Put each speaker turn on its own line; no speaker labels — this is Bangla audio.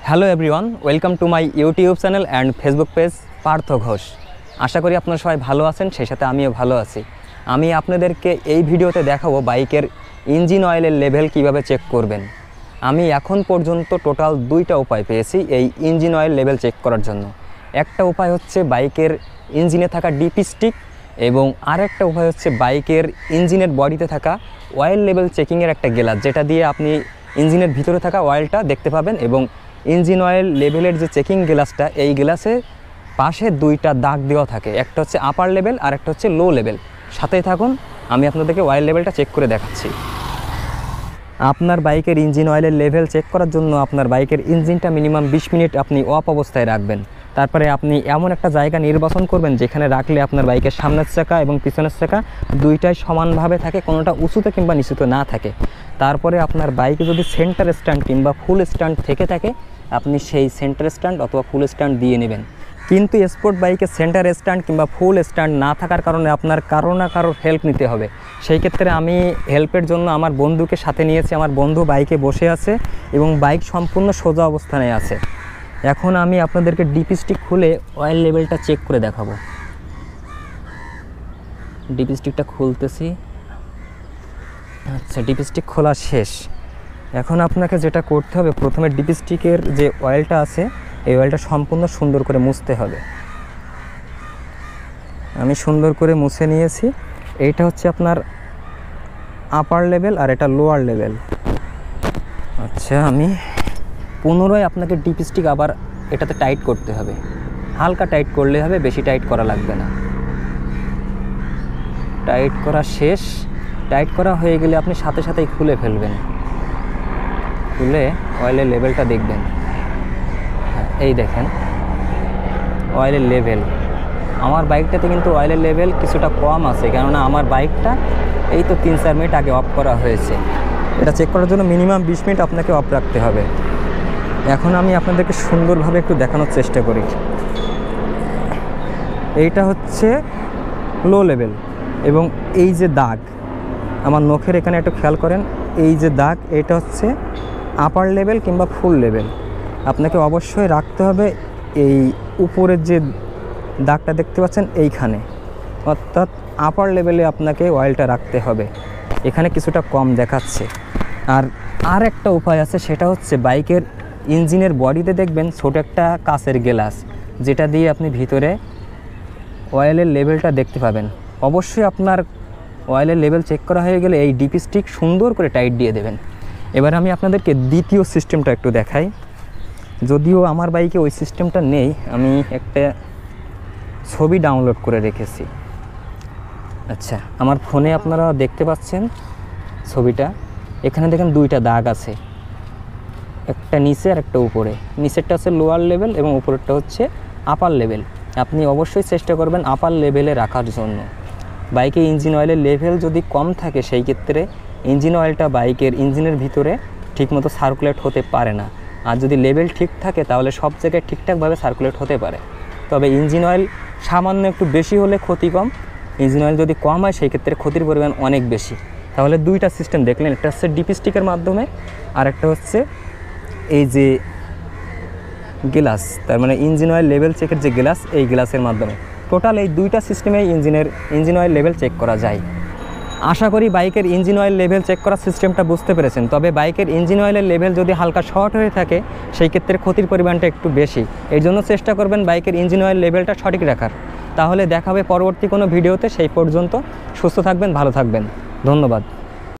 Hello everyone, welcome to my YouTube channel and Facebook page Partha Ghosh. আশা করি আপনারা সবাই ভালো আছেন, সেই সাথে আমিও ভালো আছি। আমি আপনাদেরকে এই ভিডিওতে দেখাবো বাইকের ইঞ্জিন অয়েলের লেভেল কিভাবে চেক করবেন। আমি এখন পর্যন্ত টোটাল দুইটা উপায় পেয়েছি এই ইঞ্জিন অয়েল লেভেল চেক করার জন্য। একটা উপায় হচ্ছে বাইকের ইঞ্জিনে থাকা ডিপি স্টিক, এবং আরেকটা উপায় হচ্ছে বাইকের ইঞ্জিনের বডিতে থাকা অয়েল লেভেল চেকিংয়ের একটা গ্লাস, যেটা দিয়ে আপনি ইঞ্জিনের ভিতরে থাকা অয়েলটা দেখতে পাবেন। এবং ইঞ্জিন অয়েল লেভেলের যে চেকিং গ্লাসটা, এই গ্লাসে পাশে দুইটা দাগ দেওয়া থাকে, একটা হচ্ছে আপার লেভেল আর একটা হচ্ছে লো লেভেল। সাথেই থাকুন, আমি আপনাদেরকে অয়েল লেভেলটা চেক করে দেখাচ্ছি। আপনার বাইকের ইঞ্জিন অয়েলের লেভেল চেক করার জন্য আপনার বাইকের ইঞ্জিনটা মিনিমাম 20 মিনিট আপনি অফ অবস্থায় রাখবেন। তারপরে আপনি এমন একটা জায়গা নির্বাচন করবেন যেখানে রাখলে আপনার বাইকের সামনের চাকা এবং পিছনের চাকা দুইটাই সমানভাবে থাকে, কোনোটা উঁচুতে কিংবা নিচুতে না থাকে। তারপরে আপনার বাইকে যদি সেন্টার স্ট্যান্ড কিংবা ফুল স্ট্যান্ড থেকে থাকে, আপনি সেই সেন্টার স্ট্যান্ড অথবা ফুল স্ট্যান্ড দিয়ে নেবেন। কিন্তু স্পোর্ট বাইকে সেন্টার স্ট্যান্ড কিংবা ফুল স্ট্যান্ড না থাকার কারণে আপনার কারো না কারোর হেল্প নিতে হবে। সেই ক্ষেত্রে আমি হেল্পের জন্য আমার বন্ধুকে সাথে নিয়েছি। আমার বন্ধু বাইকে বসে আছে এবং বাইক সম্পূর্ণ সোজা অবস্থানে আছে। এখন আমি আপনাদেরকে ডিপি স্টিক খুলে অয়েল লেভেলটা চেক করে দেখাবো। ডিপি স্টিকটা খুলতেছি। আচ্ছা, ডিপি স্টিক খোলা শেষ। এখন আপনাকে যেটা করতে হবে, প্রথমে ডিপি স্টিকের যে অয়েলটা আছে, এই অয়েলটা সম্পূর্ণ সুন্দর করে মুছতে হবে। আমি সুন্দর করে মুছে নিয়েছি। এইটা হচ্ছে আপনার আপার লেভেল আর এটা লোয়ার লেভেল। আচ্ছা, আমি পুনরায় আপনাকে ডিপি স্টিক আবার এটাতে টাইট করতে হবে। হালকা টাইট করলে হবে, বেশি টাইট করা লাগবে না। টাইট করা শেষ। টাইট করা হয়ে গেলে আপনি সাথে সাথেই খুলে ফেলবেন। খুলে অয়েলের লেভেলটা দেখবেন। হ্যাঁ, এই দেখেন অয়েলের লেভেল। আমার বাইকটাতে কিন্তু অয়েলের লেভেল কিছুটা কম আছে, কেননা আমার বাইকটা এই তো 3-4 মিনিট আগে অফ করা হয়েছে। এটা চেক করার জন্য মিনিমাম 20 মিনিট আপনাকে অফ রাখতে হবে। এখন আমি আপনাদেরকে সুন্দরভাবে একটু দেখানোর চেষ্টা করি। এইটা হচ্ছে লো লেভেল, এবং এই যে দাগ আমার নখের এখানে একটু খেয়াল করেন, এই যে দাগ, এটা হচ্ছে আপার লেভেল কিংবা ফুল লেভেল। আপনাকে অবশ্যই রাখতে হবে এই উপরের যে দাগটা দেখতে পাচ্ছেন এইখানে, অর্থাৎ আপার লেভেলে আপনাকে অয়েলটা রাখতে হবে। এখানে কিছুটা কম দেখাচ্ছে। আর একটা উপায় আছে, সেটা হচ্ছে বাইকের ইঞ্জিনের বডিতে দেখবেন ছোট একটা কাচের গ্লাস, যেটা দিয়ে আপনি ভিতরে অয়েলের লেভেলটা দেখতে পাবেন। অবশ্যই আপনার অয়েলের লেভেল চেক করা হয়ে গেলে এই ডিপি স্টিক সুন্দর করে টাইট দিয়ে দেবেন। এবার আমি আপনাদেরকে দ্বিতীয় সিস্টেমটা একটু দেখাই। যদিও আমার বাইকে ওই সিস্টেমটা নেই, আমি একটা ছবি ডাউনলোড করে রেখেছি। আচ্ছা, আমার ফোনে আপনারা দেখতে পাচ্ছেন ছবিটা। এখানে দেখেন দুইটা দাগ আছে, একটা নিচে আর একটা উপরে। নিচেরটা হচ্ছে লোয়ার লেভেল এবং উপরেরটা হচ্ছে আপার লেভেল। আপনি অবশ্যই চেষ্টা করবেন আপার লেভেলে রাখার জন্য। বাইকে ইঞ্জিন অয়েলের লেভেল যদি কম থাকে, সেই ক্ষেত্রে ইঞ্জিন অয়েলটা বাইকের ইঞ্জিনের ভিতরে ঠিকমতো সার্কুলেট হতে পারে না। আর যদি লেভেল ঠিক থাকে, তাহলে সব জায়গায় ঠিকঠাকভাবে সার্কুলেট হতে পারে। তবে ইঞ্জিন অয়েল সামান্য একটু বেশি হলে ক্ষতি কম, ইঞ্জিন অয়েল যদি কম হয় সেই ক্ষেত্রে ক্ষতির পরিমাণ অনেক বেশি। তাহলে দুইটা সিস্টেম দেখলেন, একটা হচ্ছে ডিপি স্টিকের মাধ্যমে, আর একটা হচ্ছে এই যে গ্লাস, তার মানে ইঞ্জিন অয়েল লেভেল চেকের যে গ্লাস, এই গ্লাসের মাধ্যমে। টোটাল এই দুইটা সিস্টেমে ইঞ্জিন অয়েল লেভেল চেক করা যায়। আশা করি বাইকের ইঞ্জিন অয়েল লেভেল চেক করার সিস্টেমটা বুঝতে পেরেছেন। তবে বাইকের ইঞ্জিন অয়েলের লেভেল যদি হালকা শর্ট হয়ে থাকে, সেই ক্ষেত্রে ক্ষতির পরিমাণটা একটু বেশি। এর জন্য চেষ্টা করবেন বাইকের ইঞ্জিন অয়েল লেভেলটা সঠিক রাখার। তাহলে দেখা হবে পরবর্তী কোনো ভিডিওতে। সেই পর্যন্ত সুস্থ থাকবেন, ভালো থাকবেন। ধন্যবাদ।